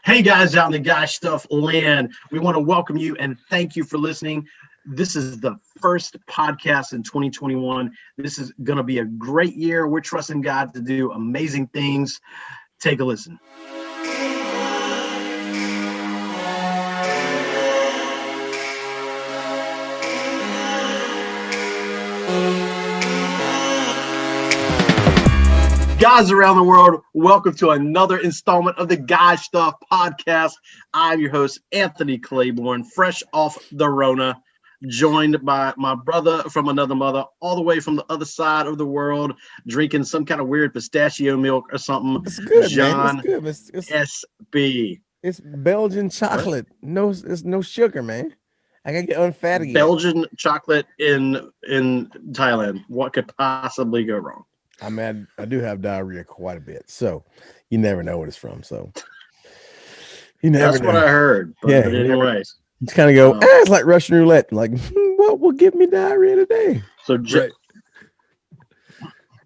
Hey guys out in the guy stuff land, we want to welcome you and thank you for listening. This is the first podcast in 2021. This is going to be a great year. We're trusting God to do amazing things. Take a listen. Guys around the world, welcome to another installment of the Guy Stuff podcast. I'm your host, Anthony Claiborne, fresh off the Rona, joined by my brother from another mother, all the way from the other side of the world, drinking some kind of weird pistachio milk or something. It's good, John man. It's good. SB. It's Belgian chocolate. No, it's no sugar, man. I gotta get unfat again. Belgian chocolate in Thailand. What could possibly go wrong? I mean, I do have diarrhea quite a bit, so you never know what it's from. So you never That's know. what I heard. But anyways, you kind of go, it's like Russian roulette. Like, what will give me diarrhea today? So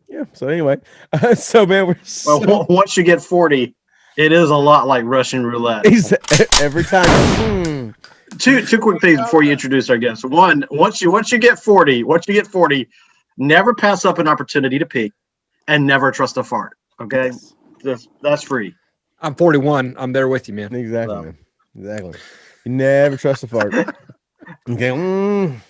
yeah. So anyway, so man, once you get 40, it is a lot like Russian roulette. Every time. Two quick things before you introduce our guests. One, once you get 40, never pass up an opportunity to pee, and never trust a fart. Okay, that's free. I'm 41. I'm there with you, man. Exactly, man. Exactly. You never trust a fart. Okay.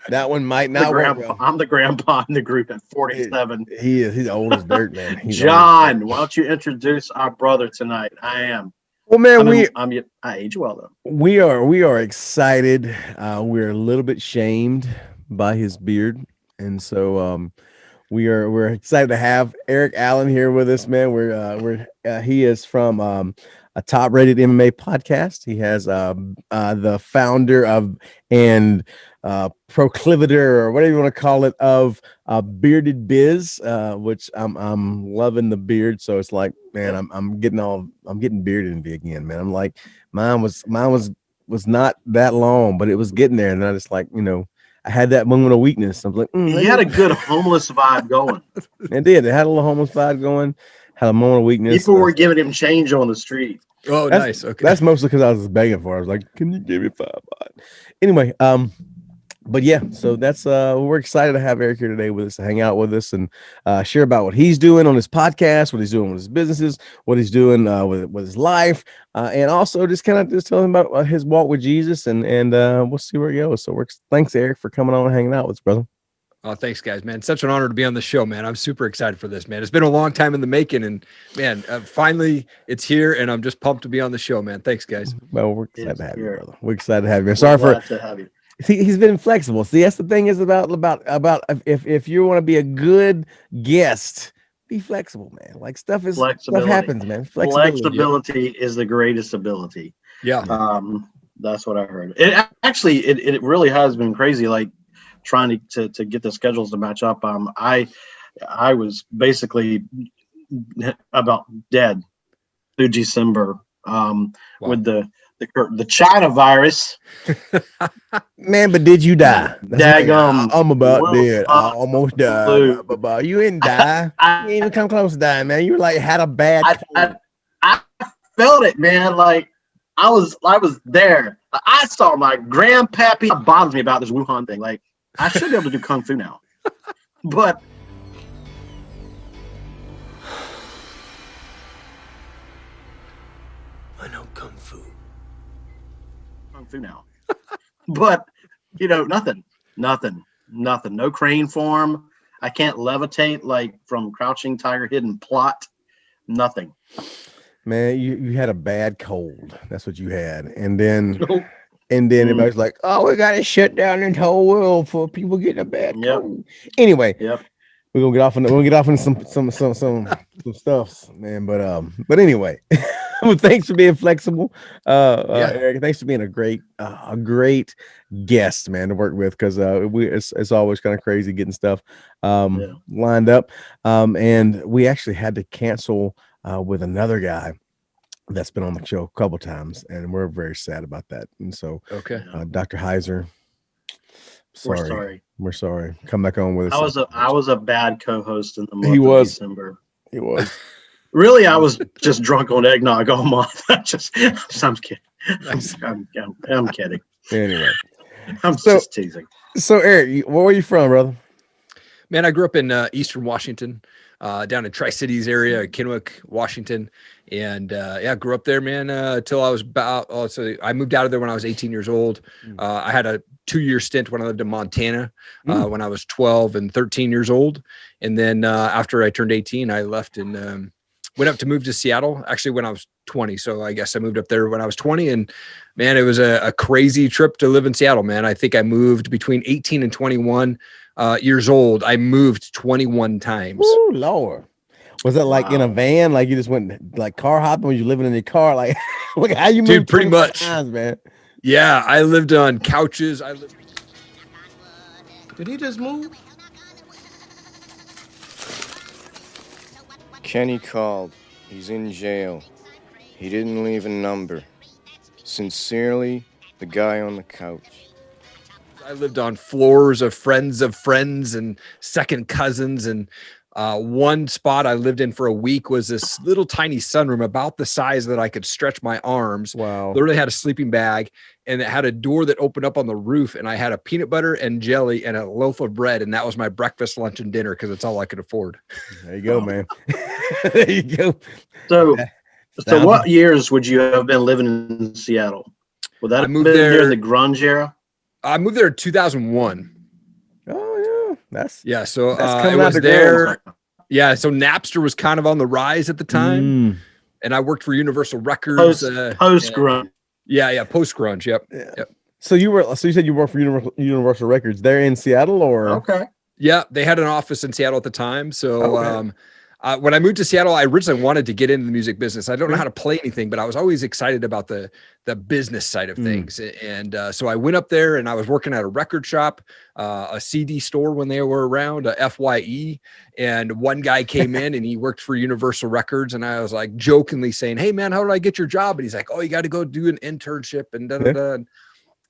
That one might not work well. I'm the grandpa in the group at 47. He is. He's old as dirt, man. John, why don't you introduce our brother tonight? I am. Well, man, I age well though. We are excited. We're a little bit shamed by his beard, and so we're excited to have Erik Allen here with us, man. He is from a top-rated MMA podcast. He has the founder of and proclivator, or whatever you want to call it, of Bearded Biz, which I'm loving the beard. So it's like, man, I'm getting bearded again, man. I'm like, mine was not that long, but it was getting there, and I just like, I had that moment of weakness. I was like, he had a good homeless vibe going. It did. It had a little homeless vibe going. Had a moment of weakness. People were giving him change on the street. Oh, nice. Okay. That's mostly because I was begging for it. I was like, can you give me $5? Anyway, but yeah, so that's we're excited to have Erik here today with us, to hang out with us and share about what he's doing on his podcast, what he's doing with his businesses, what he's doing with his life, and also just tell him about his walk with Jesus, and we'll see where it goes. So thanks, Erik, for coming on and hanging out with us, brother. Oh, thanks, guys, man. Such an honor to be on the show, man. I'm super excited for this, man. It's been a long time in the making, and man, finally it's here, and I'm just pumped to be on the show, man. Thanks, guys. Well, we're excited to have you, brother. We're excited to have you. Sorry to have you. See, he's been flexible. See, that's the thing is about if you want to be a good guest, be flexible, man. Like stuff happens, man. Flexibility is the greatest ability. Yeah. That's what I heard. It really has been crazy. Like trying to get the schedules to match up. I was basically about dead through December. With the China virus. Man, but did you die? I'm about dead. I almost died. You didn't die. You didn't even come close to dying, man. You like had a bad I felt it, man. Like I was there. I saw my grandpappy. It bothers me about this Wuhan thing. Like I should be able to do kung fu now. But I know kung fu now. But nothing. No crane form. I can't levitate like from Crouching Tiger, Hidden Plot. Nothing. Man, you had a bad cold. That's what you had. And then everybody's like, oh, we gotta shut down the whole world for people getting a bad cold. Anyway, we're gonna get off into some stuff, man. But anyway. Well, thanks for being flexible, Erik. Thanks for being a great guest, man, to work with, because it's always kind of crazy getting stuff lined up. And we actually had to cancel with another guy that's been on the show a couple times, and we're very sad about that. And so, Dr. Heiser, we're sorry. Come back on with us. I was a bad co-host in the month of December. He was. Really, I was just drunk on eggnog all month. I'm kidding. Nice. I'm kidding. Anyway, I'm just teasing. so Eric, where are you from, brother? Man, I grew up in Eastern Washington, down in Tri-Cities area, Kennewick, Washington. And yeah, grew up there, man, till I was so I moved out of there when I was 18 years old. I had a 2-year stint when I lived in Montana when I was 12 and 13 years old. And then after I turned 18, I left and went up to move to Seattle, actually when I was 20. So I guess I moved up there when I was 20. And man, it was a crazy trip to live in Seattle, man. I think I moved between 18 and 21 years old. I moved 21 times. Oh, Lord. Was that like in a van? Like you just went like car hopping when you living in your car? Like, look how you moved pretty much times, man. Yeah, I lived on couches. Did he just move? Kenny called. He's in jail. He didn't leave a number. Sincerely, the guy on the couch. I lived on floors of friends and second cousins. And one spot I lived in for a week was this little tiny sunroom about the size that I could stretch my arms. Wow. Literally had a sleeping bag, and it had a door that opened up on the roof. And I had a peanut butter and jelly and a loaf of bread. And that was my breakfast, lunch, and dinner because it's all I could afford. There you go, man. There you go. So what years would you have been living in Seattle? Would that have been there in the grunge era? I moved there in 2001. Oh yeah, so that's it was there. Yeah, so Napster was kind of on the rise at the time, and I worked for Universal Records. Post grunge. Yeah, post grunge. Yep. So you said you worked for Universal Records there in Seattle, or okay? Yeah, they had an office in Seattle at the time. So when I moved to Seattle, I originally wanted to get into the music business. I don't know how to play anything, but I was always excited about the business side of things. And so I went up there and I was working at a record shop, a CD store when they were around, a FYE. And one guy came in and he worked for Universal Records. And I was like jokingly saying, "Hey man, how did I get your job?" And he's like, "Oh, you got to go do an internship and da da da."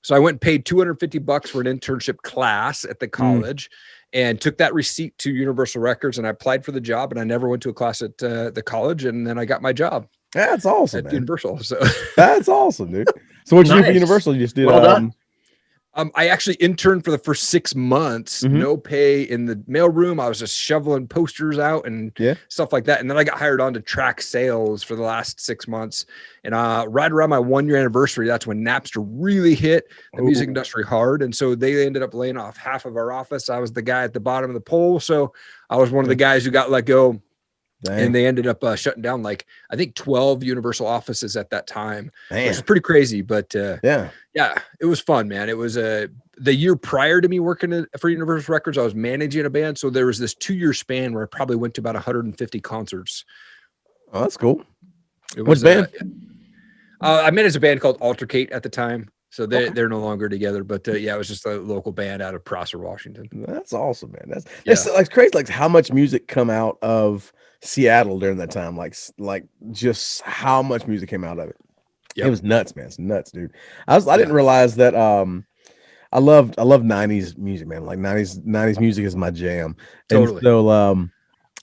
So I went and paid $250 for an internship class at the college. And took that receipt to Universal Records, and I applied for the job, and I never went to a class at the college, and then I got my job. That's awesome, at Universal. So that's awesome, dude. So what you do for Universal? You just did well done. I actually interned for the first 6 months, no pay in the mailroom. I was just shoveling posters out and stuff like that. And then I got hired on to track sales for the last 6 months. And right around my 1-year anniversary, that's when Napster really hit the music industry hard. And so they ended up laying off half of our office. I was the guy at the bottom of the pole. So I was one of the guys who got let go. Dang. And they ended up shutting down I think 12 Universal offices at that time, which was pretty crazy. But yeah, it was fun, man. It was the year prior to me working for Universal Records, I was managing a band. So there was this 2-year span where I probably went to about 150 concerts. Oh, that's cool. What band? I managed a band called Altercate at the time. So they're no longer together, but it was just a local band out of Prosser, Washington. That's awesome, man. That's crazy. Like how much music come out of Seattle during that time, like just how much music came out of it. It was nuts, man. It's nuts, dude. I didn't realize that. I love 90s music, man. Like 90s music is my jam. Totally. And so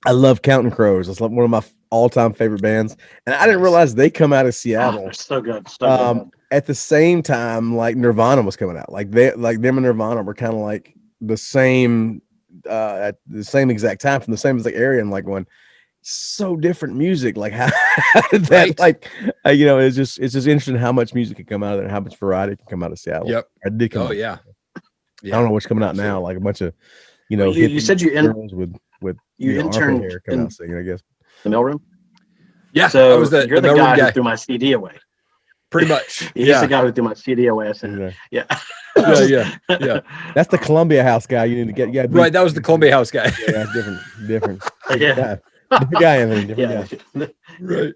I love Counting Crows. It's like one of my all-time favorite bands, and I didn't realize they come out of Seattle. So good. Good. At the same time, like Nirvana was coming out. Like them and Nirvana were kind of like the same at the same exact time from the same exact area, and like going so different music. Like how did that it's just interesting how much music can come out of there and how much variety can come out of Seattle. Yep. I did come out. Yeah. I don't know what's coming out now. Like a bunch of you said you with you interned hair coming out singing, I guess. The mailroom. Yeah. So you're the guy who threw my CD away. Pretty much. He's the guy who threw my CD away. I said, yeah. That's the Columbia House guy. You need to get. Right. That was the Columbia House guy. Yeah, different. Yeah. Different guy, Anthony. Different guy. Right.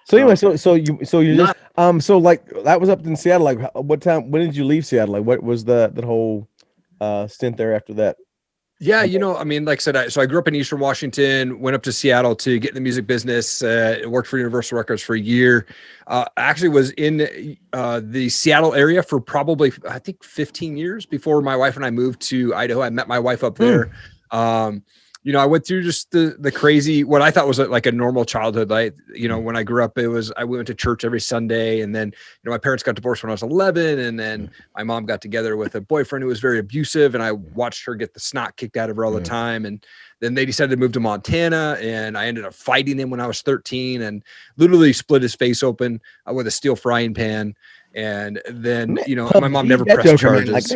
So anyway, so you just so like that was up in Seattle. Like, what time? When did you leave Seattle? Like, what was that whole stint there after that? Yeah, I mean, like I said, I grew up in Eastern Washington, went up to Seattle to get in the music business, worked for Universal Records for a year. Actually was in the Seattle area for probably, I think, 15 years before my wife and I moved to Idaho. I met my wife up there. I went through just the crazy, what I thought was like a normal childhood. Like, when I grew up, I went to church every Sunday, and then, my parents got divorced when I was 11. And then my mom got together with a boyfriend who was very abusive, and I watched her get the snot kicked out of her all the time. And then they decided to move to Montana, and I ended up fighting him when I was 13 and literally split his face open with a steel frying pan. And then, my mom never pressed charges.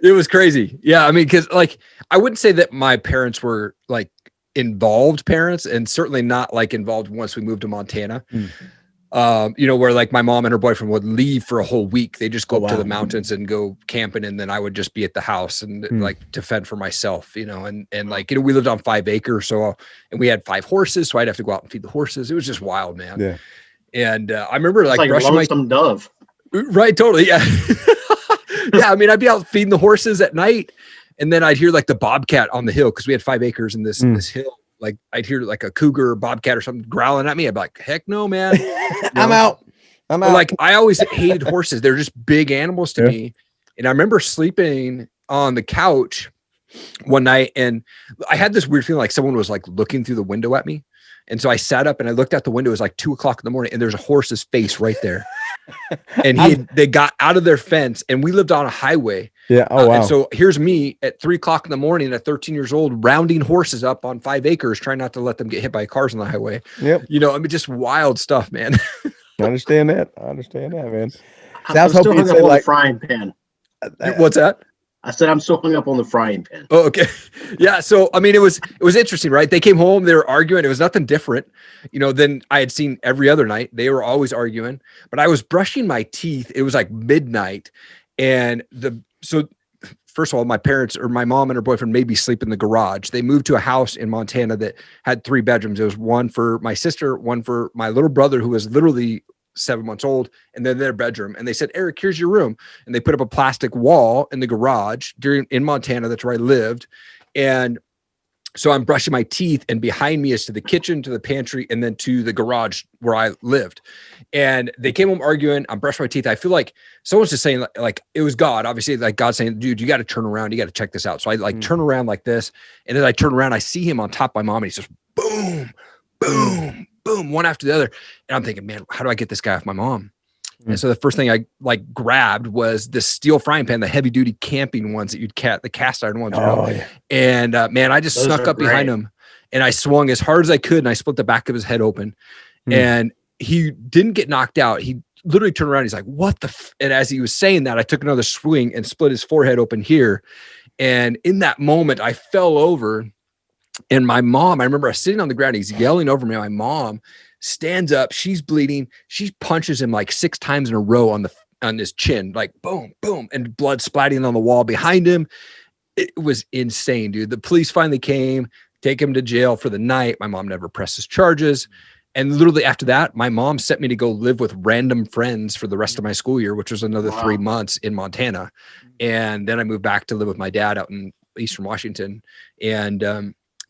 It was crazy. Yeah. I mean, cause like, I wouldn't say that my parents were like involved parents, and certainly not like involved once we moved to Montana. Where like my mom and her boyfriend would leave for a whole week. They just go up to the mountains and go camping. And then I would just be at the house and like to fend for myself, and like, we lived on 5 acres. So, and we had 5 horses. So I'd have to go out and feed the horses. It was just wild, man. Yeah. And I remember like brushing lonesome dove. Right. Totally. Yeah. Yeah. I mean, I'd be out feeding the horses at night, and then I'd hear like the bobcat on the hill, 'cause we had 5 acres in this hill. Like I'd hear like a cougar or bobcat or something growling at me. I'd be like, heck no, man. I'm out. Like I always hated horses. They're just big animals to me. And I remember sleeping on the couch one night, and I had this weird feeling like someone was like looking through the window at me. And so I sat up and I looked out the window. It was like 2 o'clock in the morning, and there's a horse's face right there. And they got out of their fence, and we lived on a highway. Yeah. Oh, wow. And so here's me at 3 o'clock in the morning at 13 years old, rounding horses up on 5 acres, trying not to let them get hit by cars on the highway. Yep. I mean, just wild stuff, man. I understand that, man. I'm still hung up on the frying pan. What's that? I said, I'm still hung up on the frying pan. Oh, okay. Yeah. So, I mean, it was interesting, right? They came home, they were arguing. It was nothing different, than I had seen every other night. They were always arguing, but I was brushing my teeth. It was like midnight. And so first of all, my parents, or my mom and her boyfriend, made me sleep in the garage. They moved to a house in Montana that had 3 bedrooms. It was one for my sister, one for my little brother, who was literally 7 months old, and then their bedroom. And they said, Eric, here's your room. And they put up a plastic wall in the garage in Montana. That's where I lived. And so I'm brushing my teeth, and behind me is to the kitchen, to the pantry, and then to the garage where I lived. And they came home arguing. I'm brushing my teeth. I feel like someone's just saying like it was God, obviously, like God saying, dude, you got to turn around. You got to check this out. So I like turn around like this. And as I turn around, I see him on top of my mom, and he's just boom, boom, boom, one after the other. And I'm thinking, man, how do I get this guy off my mom? And so the first thing I like grabbed was this steel frying pan, the heavy duty camping ones that the cast iron ones. Yeah. And man, I just snuck up behind him, and I swung as hard as I could, and I split the back of his head open. And he didn't get knocked out. He literally turned around. He's like, what the and as he was saying that, I took another swing and split his forehead open here. And in that moment, I fell over. And my mom, I remember I was sitting on the ground. He's yelling over me. My mom stands up. She's bleeding. She punches him like 6 times in a row on his chin, like boom, boom, and blood splatting on the wall behind him. It was insane, dude. The police finally came, take him to jail for the night. My mom never presses charges. And literally after that, my mom sent me to go live with random friends for the rest of my school year, which was another 3 months in Montana. And then I moved back to live with my dad out in Eastern Washington. And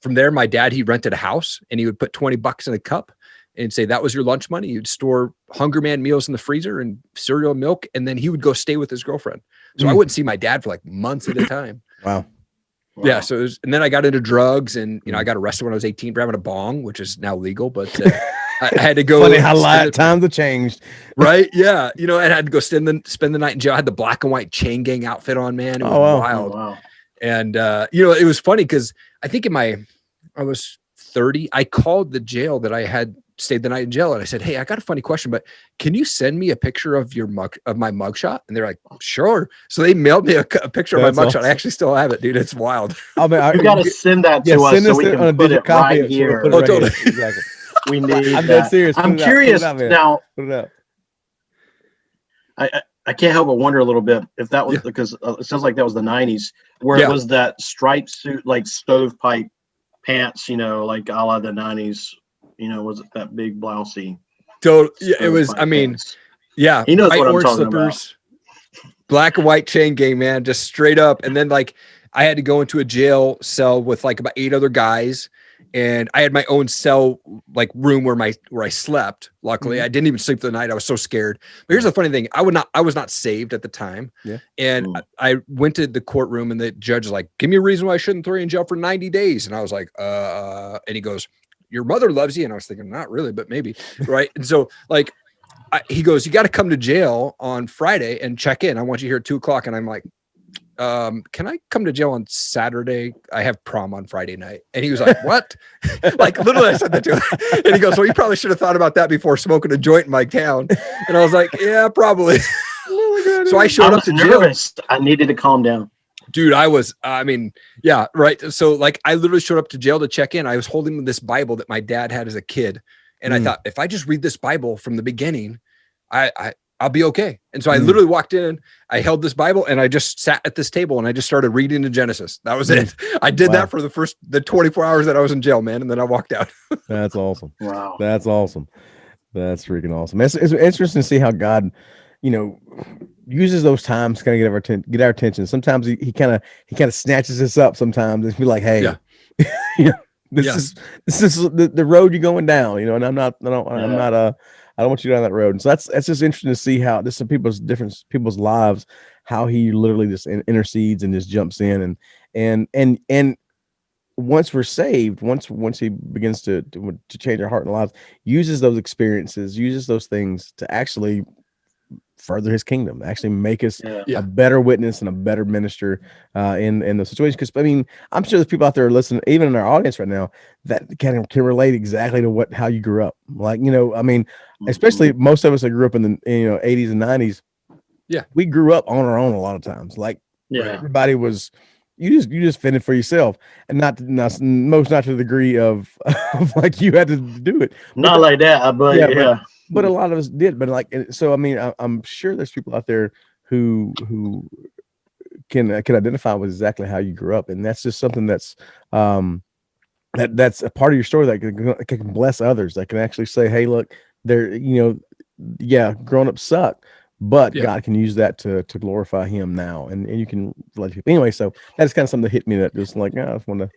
from there, my dad, he rented a house, and he would put $20 in a cup and say, that was your lunch money. You'd store Hunger Man meals in the freezer and cereal and milk. And then he would go stay with his girlfriend. So I wouldn't see my dad for like months at a time. Wow. Yeah. So and then I got into drugs, and, I got arrested when I was 18 for having a bong, which is now legal, but I had to go. Funny how times have changed. Right. Yeah. I had to go spend the night in jail. I had the black and white chain gang outfit on, man. It was wild. Oh, wow. And, it was funny because I think I was 30. I called the jail that I had stayed the night in jail, and I said, hey, I got a funny question, but can you send me a picture of my mugshot? And they're like, sure. So they mailed me a picture of my mugshot. Awesome. I actually still have it, dude. It's wild. You got to send that to us so we can put it right here. Oh, totally. Exactly. We need I'm dead serious. I'm curious now. Put it out. I can't help but wonder a little bit if that was because it sounds like that was the 90s, where it was that striped suit, like stovepipe pants, like a la the 90s. Was it that big blousey? So yeah, it was. I mean, yeah, he knows what I'm talking about. Black and white chain gang, man, just straight up. And then like I had to go into a jail cell with like about 8 other guys, and I had my own cell, like room where I slept. Luckily, I didn't even sleep the night. I was so scared. But here's the funny thing: I was not saved at the time. Yeah. And I went to the courtroom, and the judge was like, "Give me a reason why I shouldn't throw you in jail for 90 days." And I was like, and he goes, "Your mother loves you." And I was thinking, not really, but maybe. Right. And so like, he goes, "You got to come to jail on Friday and check in. I want you here at 2:00. And I'm like, can I come to jail on Saturday? I have prom on Friday night. And he was like, "What?" Like literally I said that to him. And he goes, "Well, you probably should have thought about that before smoking a joint in my town." And I was like, "Yeah, probably." Oh my God, so I showed up to nervous. jail. I needed to calm down. Dude, yeah, right. So like I literally showed up to jail to check in. I was holding this Bible that my dad had as a kid. And I thought, if I just read this Bible from the beginning, I'll be okay. And so I literally walked in, I held this Bible, and I just sat at this table and I just started reading in Genesis. That was it. I did that for the 24 hours that I was in jail, man. And then I walked out. That's awesome. Wow. That's awesome. That's freaking awesome. It's interesting to see how God, uses those times to kind of get our attention. Sometimes he kind of snatches us up sometimes and be like, "Hey, this is the road you're going down, and I don't want you down that road." And so that's just interesting to see how this is people's lives, how he literally just intercedes and just jumps in and once we're saved, once he begins to change our heart and lives, uses those experiences, uses those things to actually further his kingdom, actually make us a better witness and a better minister in those situations. Because I mean, I'm sure there's people out there listening, even in our audience right now, that can relate exactly to how you grew up. Like, I mean, especially most of us that grew up in the 80s and 90s. Yeah, we grew up on our own a lot of times. Like, everybody was. You just fended for yourself, and not to the degree of like you had to do it. Not like that, but But a lot of us did. But like, so I mean, I'm sure there's people out there who can identify with exactly how you grew up, and that's just something that's that's a part of your story that can bless others. That can actually say, "Hey, look, growing up sucked." But God can use that to glorify him now. And you can let people. Anyway, so that's kind of something that hit me that just like, I just want to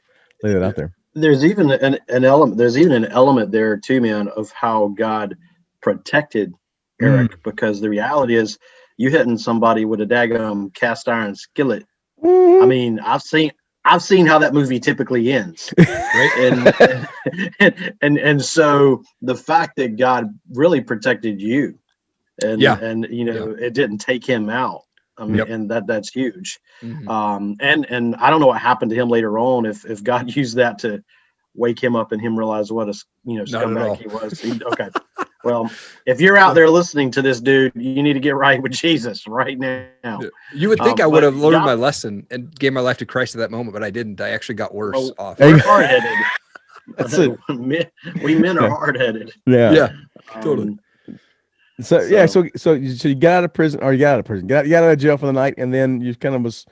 lay that out there. There's even an element. There's even an element there too, man, of how God protected Erik, because the reality is you hitting somebody with a daggum cast iron skillet. I mean, I've seen how that movie typically ends. Right. and so the fact that God really protected you, and it didn't take him out. I mean, and that's huge. And I don't know what happened to him later on, if God used that to wake him up and him realize what a scumbag he was. Okay. Well, if you're out there listening to this, dude, you need to get right with Jesus right now. You would think I would have learned my lesson and gave my life to Christ at that moment, but I didn't. I actually got worse off. We're hard-headed. We men are hard-headed. Yeah. Totally. So you got out of prison, or you got out of jail for the night, and then you kind of was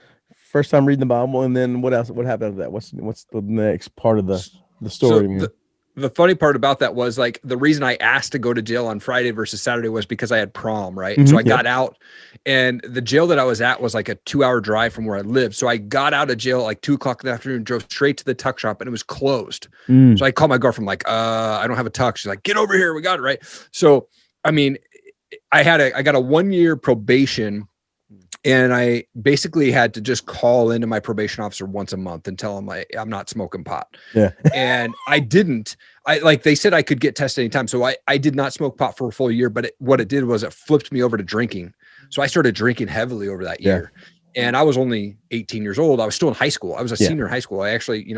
first time reading the Bible, and then what else? What happened after that? What's the next part of the story? So the funny part about that was, like, the reason I asked to go to jail on Friday versus Saturday was because I had prom, right? So I got out, and the jail that I was at was like a 2-hour drive from where I lived. So I got out of jail at like 2:00 in the afternoon, drove straight to the tuck shop, and it was closed. So I called my girlfriend, like, I don't have a tuck. She's like, "Get over here. We got it." Right. So, I mean, I got a 1-year probation, and I basically had to just call into my probation officer once a month and tell him I'm not smoking pot. Yeah. And I didn't. They said I could get tested anytime. So I did not smoke pot for a full year, but what it did was it flipped me over to drinking. So I started drinking heavily over that year. And I was only 18 years old. I was still in high school. I was a senior in high school. I actually,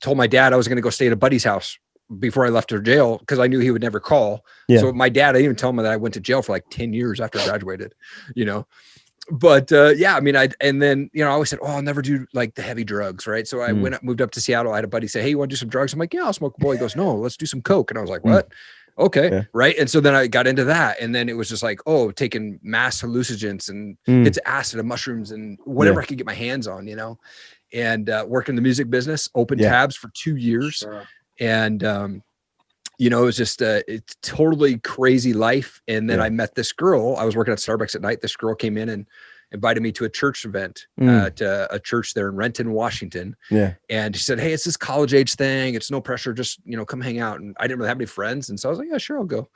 told my dad I was going to go stay at a buddy's house before I left to jail, because I knew he would never call. So my dad, I even tell him that I went to jail for like 10 years after I graduated, but I mean, I always said, I'll never do like the heavy drugs. Right. So I moved up to Seattle. I had a buddy say, "Hey, you want to do some drugs?" I'm like, "Yeah, I'll smoke a bowl." He goes, "No, let's do some coke." And I was like, "What?" Okay. Yeah. Right. And so then I got into that, and then it was just like, taking mass hallucinogens and hits acid and mushrooms and whatever I could get my hands on, and worked in the music business, opened tabs for 2 years. Sure. And, it was just it's totally crazy life. And then I met this girl. I was working at Starbucks at night. This girl came in, and invited me to a church event at a church there in Renton, Washington. Yeah. And he said, hey, it's this college age thing. It's no pressure. Just, come hang out. And I didn't really have any friends. And so I was like, yeah, sure, I'll go.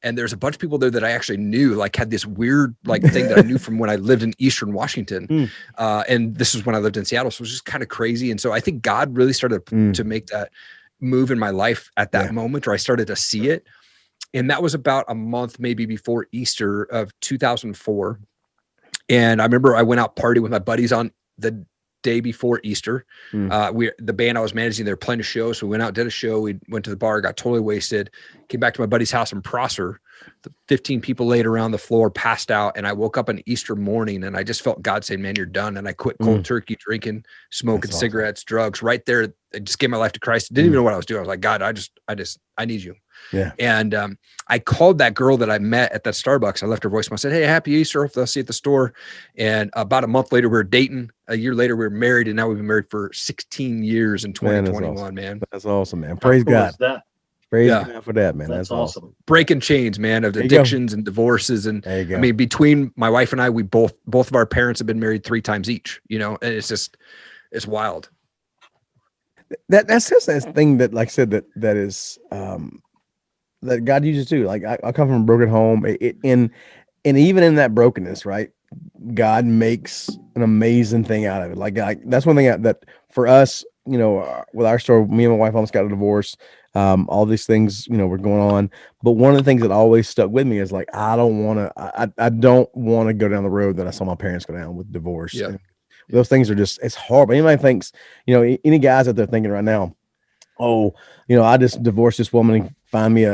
And there's a bunch of people there that I actually knew, like had this weird thing that I knew from when I lived in Eastern Washington. And this was when I lived in Seattle. So it was just kind of crazy. And so I think God really started to make that move in my life at that moment, or I started to see it. And that was about a month, maybe before Easter of 2004. And I remember I went out partying with my buddies on the day before Easter. The band I was managing, they were playing a show. So we went out, did a show. We went to the bar, got totally wasted, came back to my buddy's house in Prosser. The 15 people laid around the floor, passed out. And I woke up on Easter morning and I just felt God saying, man, you're done. And I quit cold turkey, drinking, smoking cigarettes, drugs right there. I just gave my life to Christ. Didn't even know what I was doing. I was like, God, I need you. Yeah. And I called that girl that I met at that Starbucks. I left her voicemail. I said, hey, happy Easter. Hopefully I'll see you at the store. And about a month later, we were dating. A year later, we were married. And now we've been married for 16 years in 2021, man. That's awesome, man. Praise God. Praise God for that, man. That's awesome. Breaking chains, man, of addictions and divorces. And I mean, between my wife and I, we both of our parents have been married 3 times each, and it's wild. That's just that thing that, like I said, that is, that God uses too. Like I come from a broken home, and even in that brokenness, right? God makes an amazing thing out of it. Like that's one thing that for us, with our story, me and my wife almost got a divorce. All these things, were going on. But one of the things that always stuck with me is like, I don't want to go down the road that I saw my parents go down with divorce. Yeah. Those things are it's horrible. Anybody thinks, any guys out there thinking right now, oh, I just divorced this woman and find me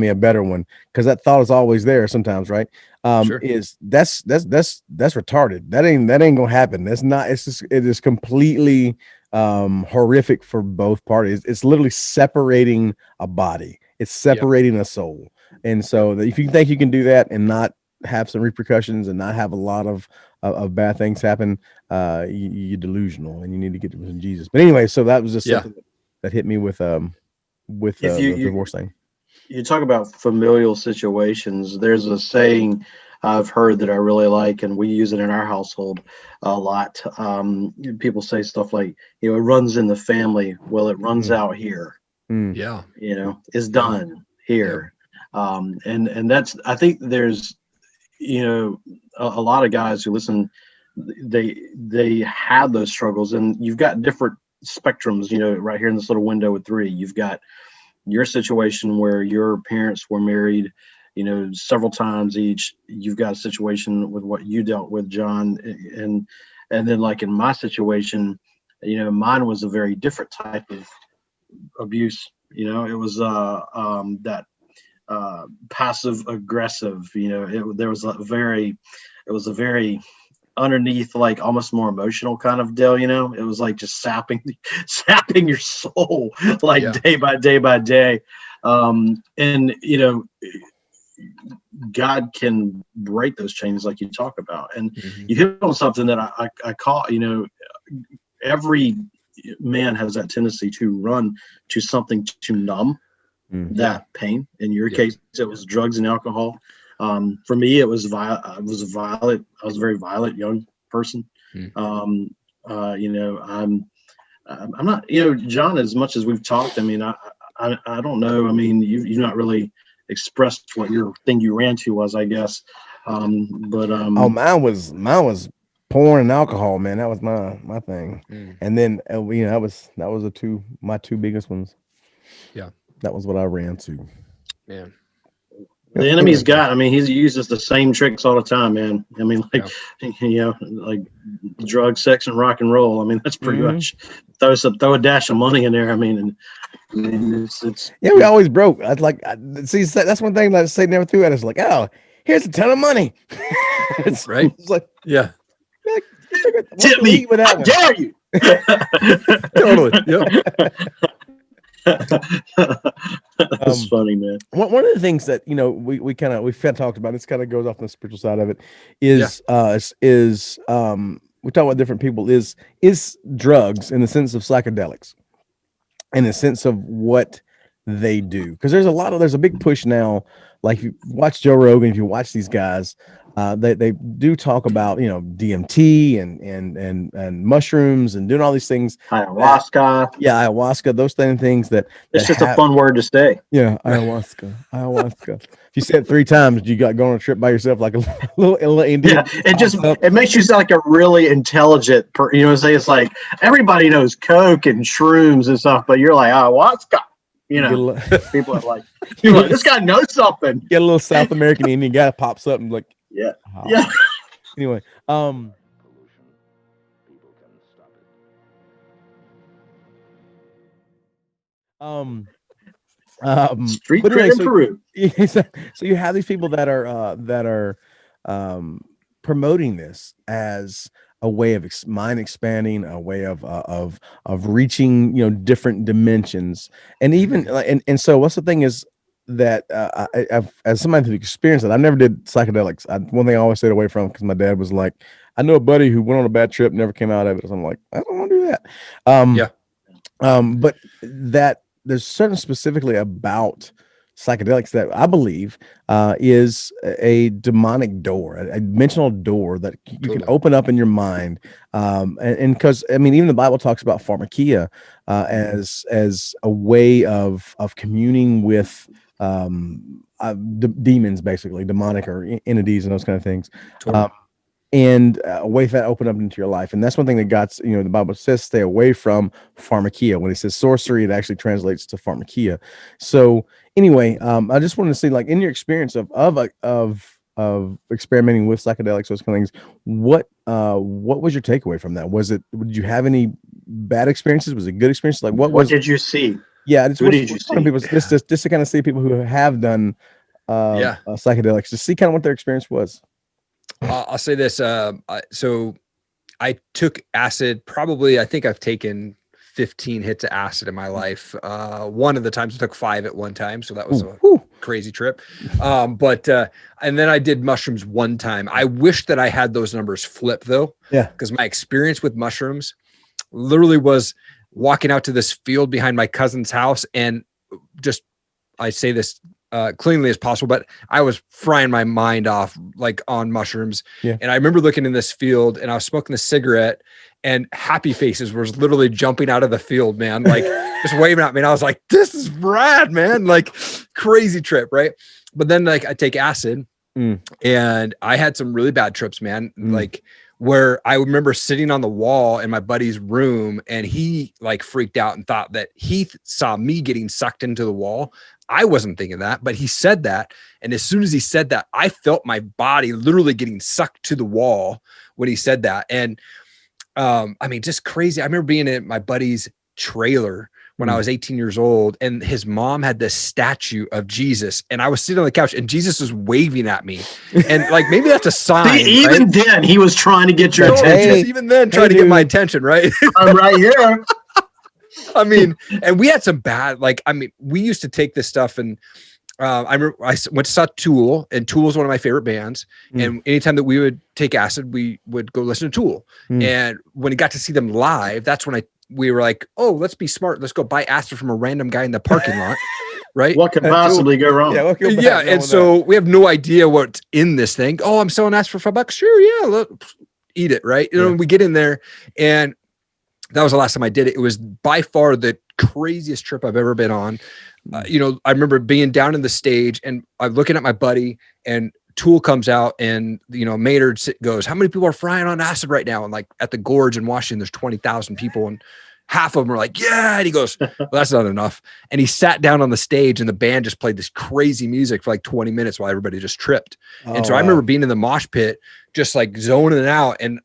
a better one. Cause that thought is always there sometimes. Right. Sure. That's retarded. That ain't gonna happen. It is completely horrific for both parties. It's literally separating a body. It's separating a soul. And so if you think you can do that and not have some repercussions and not have a lot of bad things happen, you're delusional and you need to get to Jesus. But anyway, so that was just something that hit me with the divorce thing. You talk about familial situations. There's a saying I've heard that I really like, and we use it in our household a lot. People say stuff like, it runs in the family. Well, it runs out here. Yeah. It's done here. And that's, I think there's, a lot of guys who listen, they have those struggles, and you've got different spectrums, right here in this little window with 3. You've got your situation where your parents were married, several times each. You've got a situation with what you dealt with, John, and then like in my situation, mine was a very different type of abuse. It was that passive aggressive. It was a very underneath, like almost more emotional kind of deal. It was like just sapping your soul, like day by day. And God can break those chains like you talk about. And you hit on something that I call, every man has that tendency to run to something to numb that pain. In your case, it was drugs and alcohol. For me, it was I was a very violent young person. I'm not, John, as much as we've talked, I mean, I don't know. I mean, you've not really expressed what your thing you ran to was, I guess. Mine was porn and alcohol, man. That was my thing. And then that was my 2 biggest ones. Yeah. That was what I ran to. Man. The enemy's he uses the same tricks all the time, man. I mean, like drugs, sex, and rock and roll. I mean, that's pretty much throw a dash of money in there. I mean, it's we always broke. I'd like, see, that's one thing that Satan never threw at us. Like, oh, here's a ton of money. It's right. It's like, tip me. How dare you? Totally. Yep. That's funny, man. One of the things that we've kind of talked about, this kind of goes off the spiritual side of it, is we talk about different people, is drugs in the sense of psychedelics, in the sense of what they do, because there's a big push now. Like if you watch Joe Rogan, if you watch these guys, they do talk about, DMT and mushrooms and doing all these things. Ayahuasca. Ayahuasca, those things that it's just a fun word to say. Yeah, ayahuasca. If you say it 3 times, you got going on a trip by yourself like a little Indian. Yeah, it makes you sound like a really intelligent you know what I'm saying? It's like everybody knows Coke and shrooms and stuff, but you're like ayahuasca. People are like, this guy knows something. Get a little South American Indian guy pops up and like, yeah. Anyway, street cred in Peru. So you have these people that are promoting this as a way of mind expanding, a way of reaching different dimensions, and even and so what's the thing is that I've, as somebody who experienced it, I never did psychedelics. One thing I always stayed away from because my dad was like, I know a buddy who went on a bad trip, never came out of it. So I'm like, I don't want to do that. But that there's something specifically about psychedelics that I believe is a demonic door, a dimensional door that you can open up in your mind. And because even the Bible talks about pharmakia as a way of communing with demons, basically demonic or entities and those kind of things. And a way for that open up into your life. And that's one thing that the Bible says, stay away from pharmakia. When it says sorcery, it actually translates to pharmakia. So anyway, I just wanted to see, like, in your experience of experimenting with psychedelics, those kind of things, what was your takeaway from that? Did you have any bad experiences? Was it good experiences? Like, what did you see? Yeah. What did you see? People, just to kind of see people who have done psychedelics, to see kind of what their experience was. I'll say this. So I took acid, probably, I think I've taken 15 hits of acid in my life. One of the times I took 5 at one time. So that was a crazy trip. And then I did mushrooms one time. I wish that I had those numbers flip though. Yeah. Because my experience with mushrooms literally was walking out to this field behind my cousin's house and just, I say this cleanly as possible, but I was frying my mind off like on mushrooms. Yeah. And I remember looking in this field and I was smoking a cigarette and Happy Faces was literally jumping out of the field, man, like just waving at me. And I was like, this is rad, man. Like crazy trip. Right. But then like I take acid and I had some really bad trips, man. Like where I remember sitting on the wall in my buddy's room and he like freaked out and thought that he saw me getting sucked into the wall. I wasn't thinking that, but he said that. And as soon as he said that, I felt my body literally getting sucked to the wall when he said that. And just crazy. I remember being in my buddy's trailer when I was 18 years old and his mom had this statue of Jesus and I was sitting on the couch and Jesus was waving at me. And like, maybe that's a sign. See, even then he was trying to get your attention. Even then trying to get my attention, right? I'm right here. And we had some bad, we used to take this stuff and I remember I went to saw Tool and Tool is one of my favorite bands. And anytime that we would take acid, we would go listen to Tool. And when we got to see them live, that's when we were like, oh, let's be smart. Let's go buy acid from a random guy in the parking lot. Right. What could possibly go wrong? Yeah. And so we have no idea what's in this thing. Oh, I'm selling acid for $5. Sure. Yeah. Look, eat it. Right. We get in there and that was the last time I did it. It was by far the craziest trip I've ever been on. I remember being down in the stage and I'm looking at my buddy and Tool comes out and, Maynard goes, how many people are frying on acid right now? And like at the Gorge in Washington, there's 20,000 people and half of them are like, yeah. And he goes, well, that's not enough. And he sat down on the stage and the band just played this crazy music for like 20 minutes while everybody just tripped. I remember being in the mosh pit, just like zoning it out and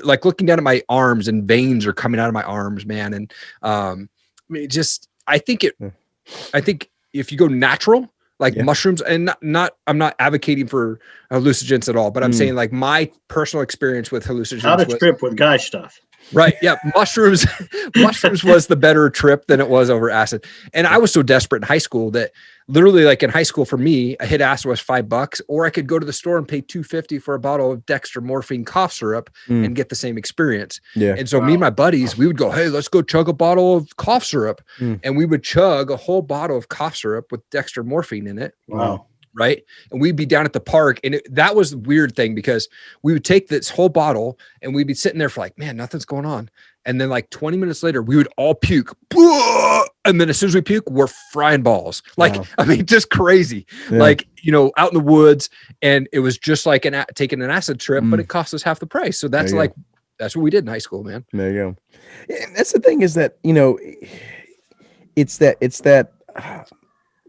looking down at my arms and veins are coming out of my arms, man. And I think if you go natural, like mushrooms, and I'm not advocating for hallucinogens at all, but I'm saying like my personal experience with hallucinogens. Not a trip with guy stuff. Right. Yeah. Mushrooms was the better trip than it was over acid. And I was so desperate in high school that literally like in high school for me, a hit acid was $5 or I could go to the store and pay $2.50 for a bottle of dextromorphine cough syrup and get the same experience. Yeah. And so me and my buddies, we would go, hey, let's go chug a bottle of cough syrup. And we would chug a whole bottle of cough syrup with dextromorphine in it. Wow. Right. And we'd be down at the park. And that was the weird thing, because we would take this whole bottle and we'd be sitting there for like, man, nothing's going on. And then like 20 minutes later, we would all puke. And then as soon as we puke, we're frying balls. Like, wow. I mean, just crazy. Yeah. Like, out in the woods. And it was just like taking an acid trip, but it cost us half the price. So that's that's what we did in high school, man. There you go. And that's the thing, is that, it's that,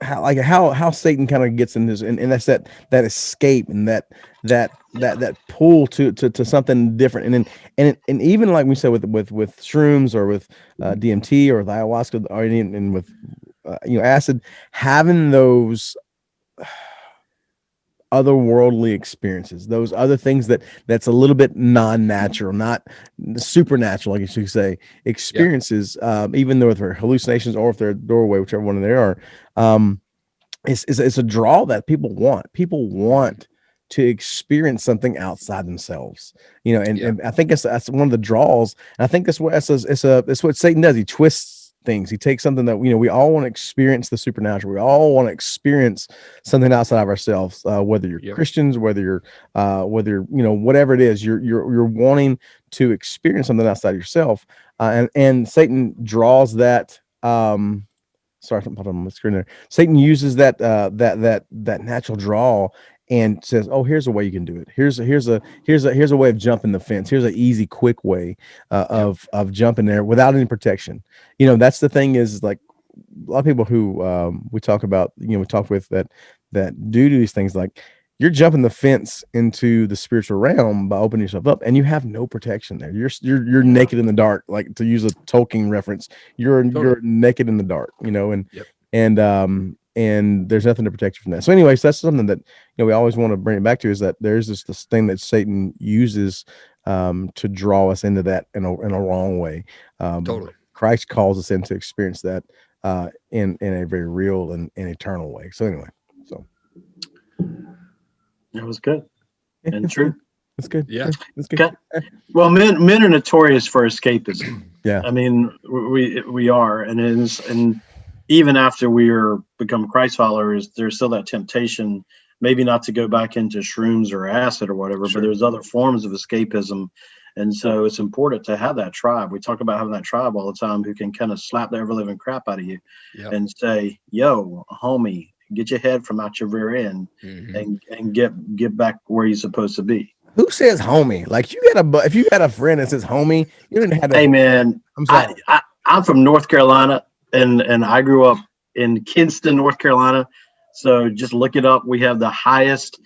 how Satan kind of gets in this, and that's that escape, and that pull to something different, and even like we said with shrooms, or with DMT, or with ayahuasca, or and with acid, having those otherworldly experiences, those other things that's a little bit non-natural, not supernatural, I guess you could say, experiences, even though if they're hallucinations or if they're a doorway, whichever one they are, it's a draw that people want. People want to experience something outside themselves, and I think that's one of the draws. And I think that's what Satan does. He twists things. He takes something that we all want to experience, the supernatural. We all want to experience something outside of ourselves, whether you're Christians, whether you're whatever it is, you're wanting to experience something outside of yourself, and Satan draws that. Sorry, I'm on my screen there. Satan uses that natural draw and says, "Oh, here's a way you can do it. Here's a way of jumping the fence. Here's an easy, quick way of jumping there without any protection." That's the thing, is like a lot of people who we talk about, we talk with that do these things, like you're jumping the fence into the spiritual realm by opening yourself up, and you have no protection there. You're naked in the dark, like to use a Tolkien reference. You're naked in the dark, and there's nothing to protect you from that. So anyways, that's something that we always want to bring it back to, is that there's this thing that Satan uses to draw us into that in a wrong way. Totally. Christ calls us in to experience that in a very real and eternal way. So anyway, that was good and true. That's good. Yeah, that's good. Okay. Well, men are notorious for escapism. Yeah, I mean, we are, and even after we become Christ followers, there's still that temptation, maybe not to go back into shrooms or acid or whatever, but there's other forms of escapism. And so it's important to have that tribe. We talk about having that tribe all the time, who can kind of slap the ever living crap out of you and say, "Yo, homie, get your head from out your rear end and get back where you're supposed to be." Who says homie? Like, if you got a friend that says homie, you didn't have to. Hey man, I'm sorry. I'm from North Carolina, and I grew up in Kinston, North Carolina. So just look it up. We have the highest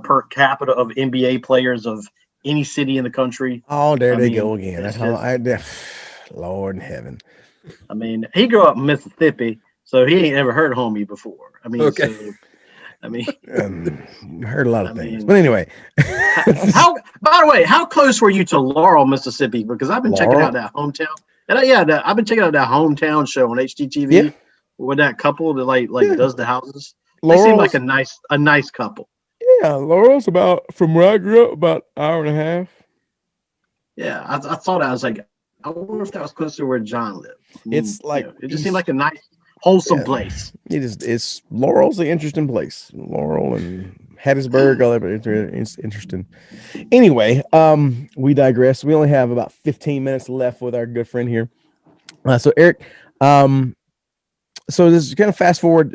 per capita of NBA players of any city in the country. Oh, there they go again. That's how Lord in heaven. I mean, he grew up in Mississippi, so he ain't ever heard of homie before. I mean, heard a lot of things, but anyway. By the way, how close were you to Laurel, Mississippi? Because I've been checking out that hometown, and I've been checking out that hometown show on HGTV with that couple that like does the houses. They seem like a nice couple. Yeah, Laurel's from where I grew up, about an hour and a half. Yeah, I thought, I was like, I wonder if that was close to where John lived. It's like it just seemed like a nice, wholesome place. It's Laurel's an interesting place. Laurel and Hattiesburg, all that, it's interesting. Anyway, we digress. We only have about 15 minutes left with our good friend here. So Erik, so this is kind of fast forward.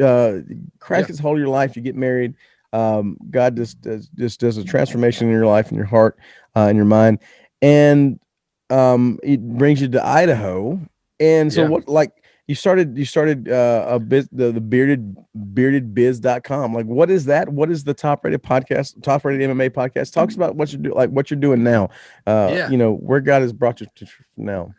Christ gets hold of your life. You get married. God just does a transformation in your life, in your heart, in your mind, and it brings you to Idaho. And so what, like, you started the beardedbiz.com. Like, what is that? What is the Top Rated podcast, Top Rated MMA podcast? Talks about what you do, like what you're doing now. Where God has brought you to now.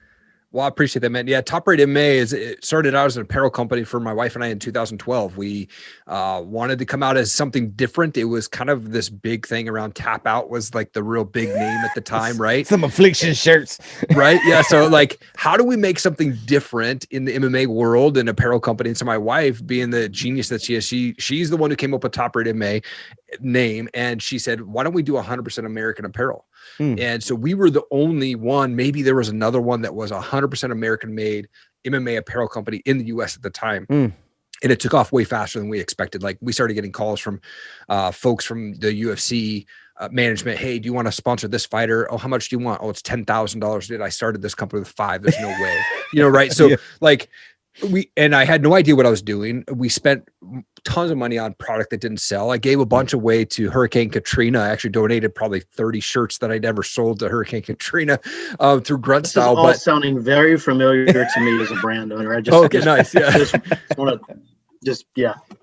Well, I appreciate that, man. Yeah, TopRatedMMA it started out as an apparel company for my wife and I in 2012. We wanted to come out as something different. It was kind of this big thing around Tap Out was like the real big name at the time, right? Some affliction shirts. Right? Yeah. So like, how do we make something different in the MMA world and apparel company? And so my wife, being the genius that she is, she's the one who came up with TopRatedMMA name. And she said, why don't we do 100% American apparel? And so we were the only one, maybe there was another one that was 100% American made MMA apparel company in the US at the time. And it took off way faster than we expected. Like we started getting calls from folks from the UFC management. Hey, do you want to sponsor this fighter? Oh, how much do you want? Oh, it's $10,000. Dude, I started this company with 5. There's no way, right? So like and I had no idea what I was doing. We spent tons of money on product that didn't sell. I gave a bunch away to Hurricane Katrina. I actually donated probably 30 shirts that I'd ever sold to Hurricane Katrina through Grunt this Style. Is all sounding very familiar to me as a brand owner. I just nice. Yeah. Just want to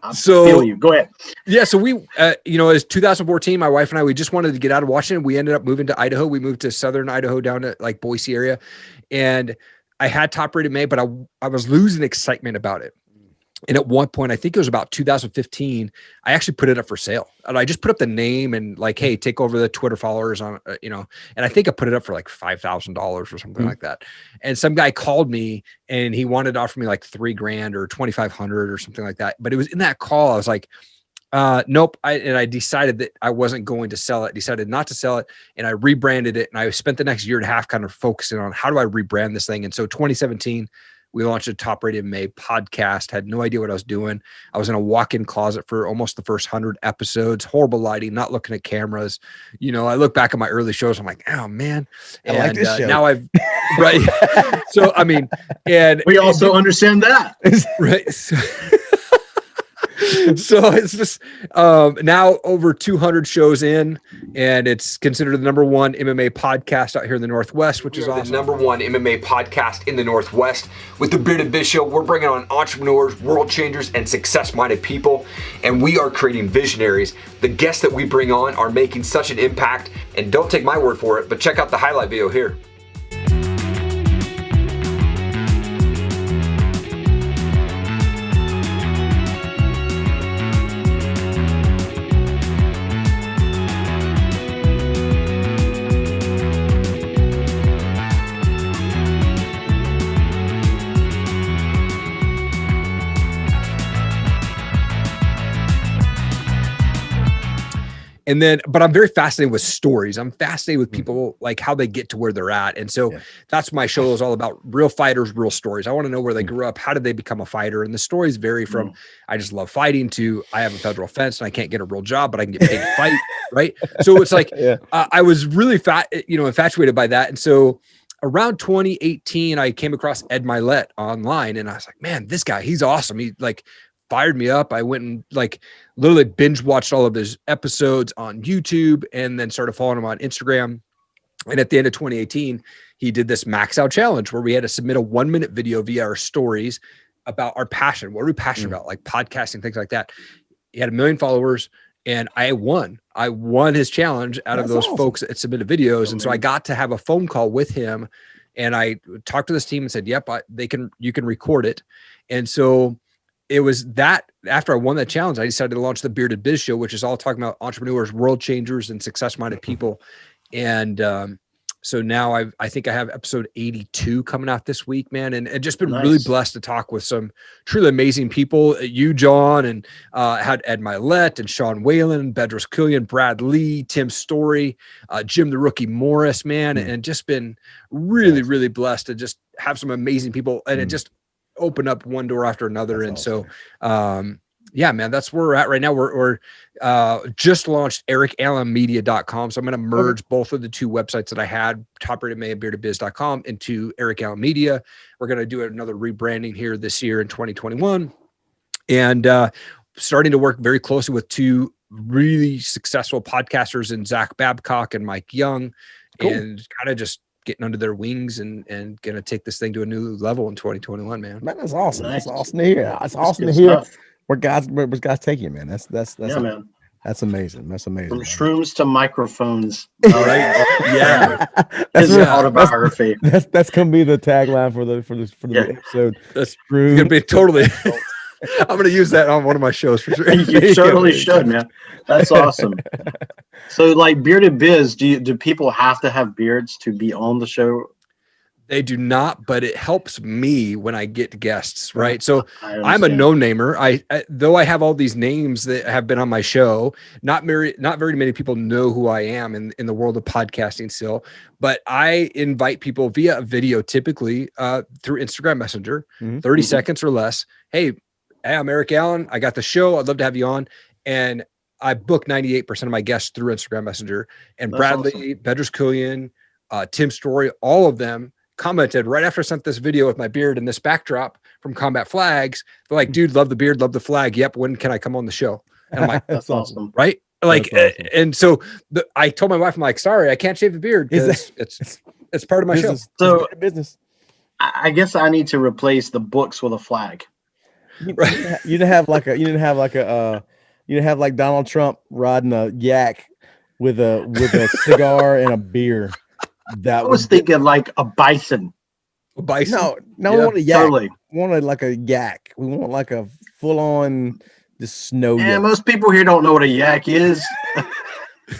I feel you. Go ahead. Yeah. So we, as 2014, my wife and I, we just wanted to get out of Washington. We ended up moving to Idaho. We moved to Southern Idaho down to like Boise area. And I had TopRatedMMA, but I was losing excitement about it. And at one point, I think it was about 2015, I actually put it up for sale. And I just put up the name and like, hey, take over the Twitter followers on, and I think I put it up for like $5,000 or something like that. And some guy called me and he wanted to offer me like $3,000 or 2,500 or something like that. But it was in that call, I was like, nope. I decided that I wasn't going to sell it, decided not to sell it. And I rebranded it. And I spent the next year and a half kind of focusing on how do I rebrand this thing. And so 2017, we launched a TopRatedMMA podcast, had no idea what I was doing. I was in a walk-in closet for almost the first 100 episodes, horrible lighting, not looking at cameras. I look back at my early shows. I'm like, oh man. And I like this show. Now I've, right. So, I mean, and we also understand that. Right. So it's just now over 200 shows in, and it's considered the number one MMA podcast out here in the Northwest, which is awesome. The number one MMA podcast in the Northwest. With the Bearded Biz Show, we're bringing on entrepreneurs, world changers, and success-minded people, and we are creating visionaries. The guests that we bring on are making such an impact, and don't take my word for it, but check out the highlight video here. And then, but I'm very fascinated with stories. I'm fascinated with people, like how they get to where they're at. And so that's my show is all about real fighters, real stories. I want to know where they grew up. How did they become a fighter? And the stories vary from, I just love fighting to I have a federal offense and I can't get a real job, but I can get paid to fight. Right. So it's like, I was really infatuated by that. And so around 2018, I came across Ed Milet online and I was like, man, this guy, he's awesome. He like fired me up. I went and like literally binge watched all of his episodes on YouTube and then started following him on Instagram. And at the end of 2018, he did this max out challenge where we had to submit a 1-minute video via our stories about our passion. What are we passionate about? Like podcasting, things like that. He had 1 million followers and I won his challenge out of those folks that submitted videos. And so I got to have a phone call with him and I talked to this team and said, yep, you can record it. And so it was that after I won that challenge, I decided to launch the Bearded Biz Show, which is all talking about entrepreneurs, world changers, and success-minded people. And so now I think I have episode 82 coming out this week, man. And just been really blessed to talk with some truly amazing people. You, John, and had Ed Milet and Sean Whalen, Bedros Keuilian, Brad Lee, Tim Story, Jim the Rookie Morris, man. And just been really, really blessed to just have some amazing people. And it just open up one door after another. That's awesome. So, yeah, man, that's where we're at right now. We're just launched ErikAllenMedia.com. So I'm going to merge both of the two websites that I had, TopRatedMMA and BeardedBiz.com, into Erik Allen Media. We're going to do another rebranding here this year in 2021. And starting to work very closely with two really successful podcasters in Zach Babcock and Mike Young, and kind of just getting under their wings and going to take this thing to a new level in 2021, man. Man, that's awesome. Nice. That's awesome to hear. It's awesome to hear where God's take you, man. That's man. That's amazing. That's amazing. From shrooms to microphones. All right. Yeah. That's an autobiography. That's gonna be the tagline for the episode. That's gonna be totally I'm going to use that on one of my shows for sure. You certainly should, man. That's awesome. So, like Bearded Biz, do people have to have beards to be on the show? They do not, but it helps me when I get guests, right? So I'm a no-namer. I though I have all these names that have been on my show, not very many people know who I am in the world of podcasting still, but I invite people via a video, typically through Instagram Messenger, 30 seconds or less. Hey, Hey, I'm Erik Allen. I got the show. I'd love to have you on. And I book 98% of my guests through Instagram Messenger. And That's Bradley, awesome. Bedros Killian, Tim Story, all of them commented right after I sent this video with my beard and this backdrop from Combat Flags. They're like, dude, love the beard, love the flag. Yep. When can I come on the show? And I'm like, That's awesome. right? Like, Awesome. and so I told my wife, I'm like, sorry, I can't shave the beard because it's part of my business. show. So It's business. I guess I need to replace the books with a flag. You didn't have like Donald Trump riding a yak with a cigar and a beer. I was thinking like a bison. A bison? No, we want a yak. Totally. We wanted like a yak. We want like a full on just snow And yak. most people here don't know what a yak is.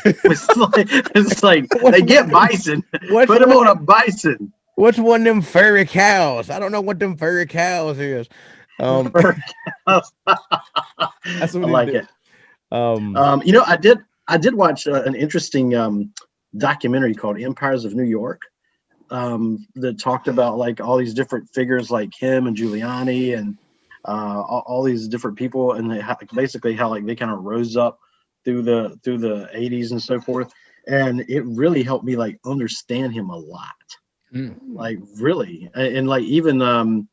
it's like they get bison. Put them on a bison. What's one of them furry cows? I don't know what them furry cows is. That's I what like it. I did watch an interesting documentary called Empires of New York that talked about like all these different figures like him and Giuliani and all these different people, and basically how like they kind of rose up through the 80s and so forth. And it really helped me like understand him a lot. Like really. And like even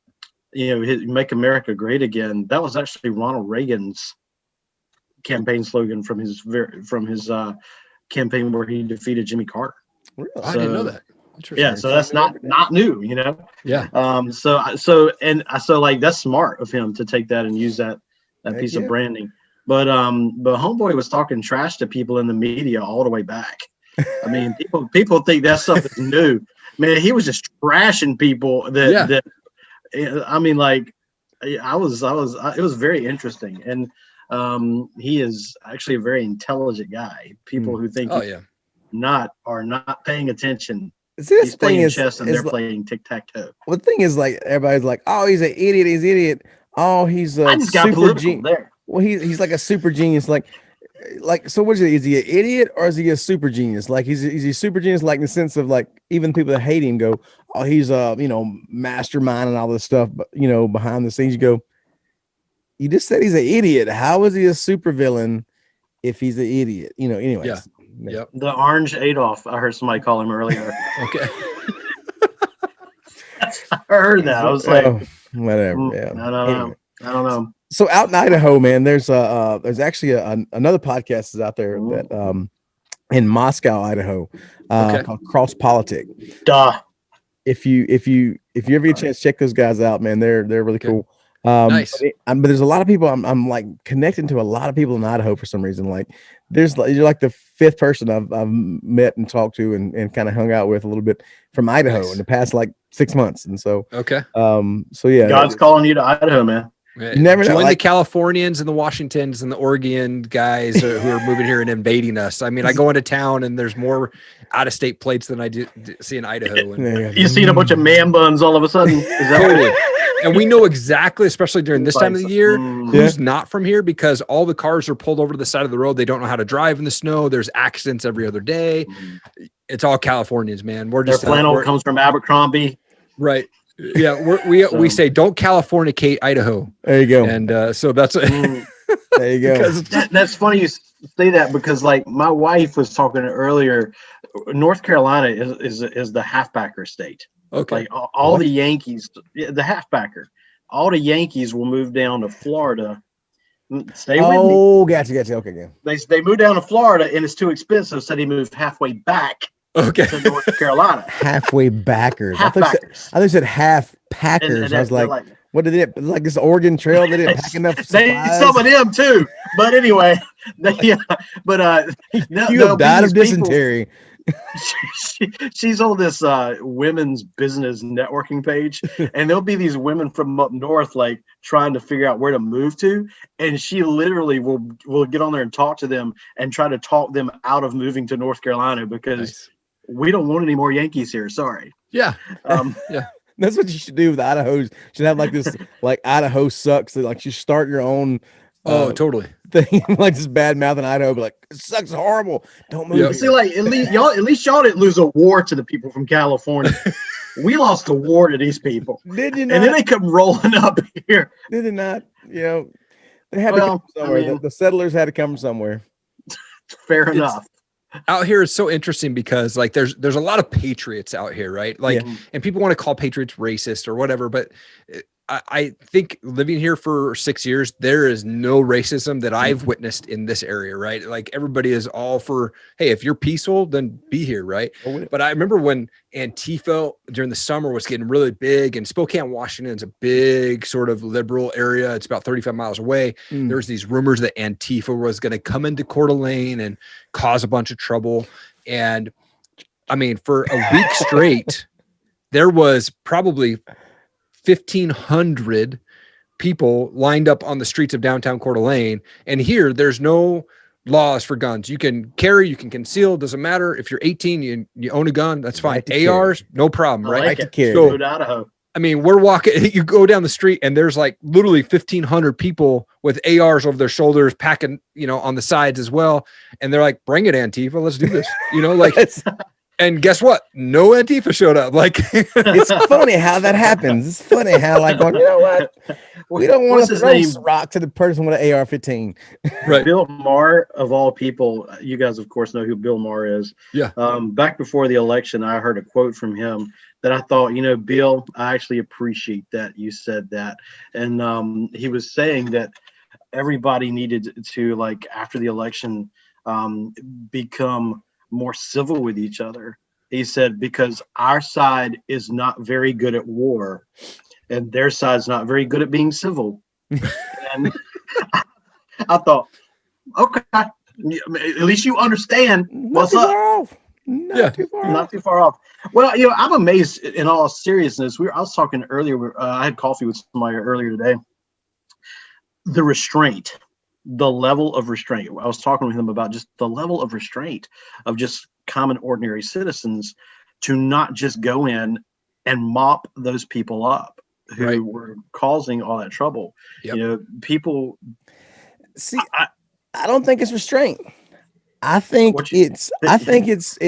his Make America Great Again, that was actually Ronald Reagan's campaign slogan from his campaign where he defeated Jimmy Carter. Really? I didn't know that. Yeah, so that's not new, Yeah. So like that's smart of him to take that and use that piece of branding. But homeboy was talking trash to people in the media all the way back. I mean, people think that stuff is new. Man, he was just trashing people that I mean, like it was very interesting. And he is actually a very intelligent guy. People who think are not paying attention. He's playing chess and they're playing tic-tac-toe. Well, the thing is, like, everybody's like, oh, he's an idiot. He's an idiot. Oh, he's a I just got super political there. Well, he's like a super genius. Like, so what is it? Is he an idiot or is he a super genius? Like, is he super genius? Like in the sense of like, even people that hate him go, oh, he's a, mastermind and all this stuff, but behind the scenes you go, you just said he's an idiot. How is he a super villain if he's an idiot? Anyways. Yeah. Yep. The Orange Adolf. I heard somebody call him earlier. Okay. I heard that. I was like, whatever. Yeah. I don't know. So out in Idaho, man, there's actually another podcast is out there that in Moscow, Idaho, called Cross Politic. Duh. If you ever get a chance, check those guys out, man. They're really cool. Nice. But there's a lot of people. I'm like connecting to a lot of people in Idaho for some reason. Like you're like the fifth person I've met and talked to and kind of hung out with a little bit from Idaho in the past like 6 months. And so so yeah, God's calling you to Idaho, man. You never know. Join the Californians and the Washingtons and the Oregon guys who are moving here and invading us. I mean, I go into town and there's more out-of-state plates than I do see in Idaho. And, you seen a bunch of man buns all of a sudden. Is that totally. And we know exactly, especially during this time of the year, who's not from here because all the cars are pulled over to the side of the road. They don't know how to drive in the snow. There's accidents every other day. It's all Californians, man. We're just their flannel comes from Abercrombie. Right. Yeah, we say don't Californicate Idaho. There you go. And so that's there you go. That's funny you say that because like my wife was talking earlier. North Carolina is the halfbacker state. Okay. Like all the Yankees, the halfbacker, all the Yankees will move down to Florida. Stay with me. Oh, gotcha. Okay, yeah. They moved down to Florida and it's too expensive, so they moved halfway back. Okay. To North Carolina. Halfway backers. Half backers. I think said half packers. I was like, what did it like this Oregon Trail? They didn't pack enough supplies. Some of them too. But anyway, you have died of dysentery. She's on this women's business networking page, and there'll be these women from up north like trying to figure out where to move to, and she literally will get on there and talk to them and try to talk them out of moving to North Carolina because we don't want any more Yankees here. Sorry. Yeah. Yeah. That's what you should do with Idaho. You should have like this, like Idaho sucks. That like you start your own. Totally. Thing like this bad mouth in Idaho, but like it sucks horrible. Don't move. See, like at least y'all didn't lose a war to the people from California. we lost the war to these people. Did you not? And then they come rolling up here. Did it not? You know, they had to come from somewhere. I mean, the settlers had to come from somewhere. Fair enough. Out here is so interesting because like there's a lot of patriots out here, right? Like, and people want to call patriots racist or whatever, but I think living here for 6 years, there is no racism that I've witnessed in this area, right? Like everybody is all for, hey, if you're peaceful, then be here, right? But I remember when Antifa during the summer was getting really big, and Spokane, Washington is a big sort of liberal area. It's about 35 miles away. There was these rumors that Antifa was going to come into Coeur d'Alene and cause a bunch of trouble. And I mean, for a week straight, there was probably 1,500 people lined up on the streets of downtown Coeur d'Alene. And here, there's no laws for guns. You can carry, you can conceal. Doesn't matter if you're 18, you own a gun. That's fine. ARs, no problem, right? Like carry. So, Idaho. I mean, we're walking. You go down the street, and there's like literally 1,500 people with ARs over their shoulders, packing, on the sides as well. And they're like, "Bring it, Antifa. Let's do this." Like. And guess what? No Antifa showed up. Like, it's funny how that happens. It's funny how, like, going, you know what? We don't want to throw rock to the person with an AR-15. Right. Bill Maher, of all people, you guys, of course, know who Bill Maher is. Yeah. Back before the election, I heard a quote from him that I thought, Bill, I actually appreciate that you said that. And he was saying that everybody needed to, like, after the election, become more civil with each other. He said, because our side is not very good at war and their side's not very good at being civil. And I thought, okay, at least you understand what's up. Not too far off. Well, I'm amazed in all seriousness. I was talking earlier, I had coffee with somebody earlier today. The restraint. The level of restraint. I was talking with him about just the level of restraint of just common, ordinary citizens to not just go in and mop those people up who were causing all that trouble. Yep. People. See, I don't think it's restraint. I think it's. You think it's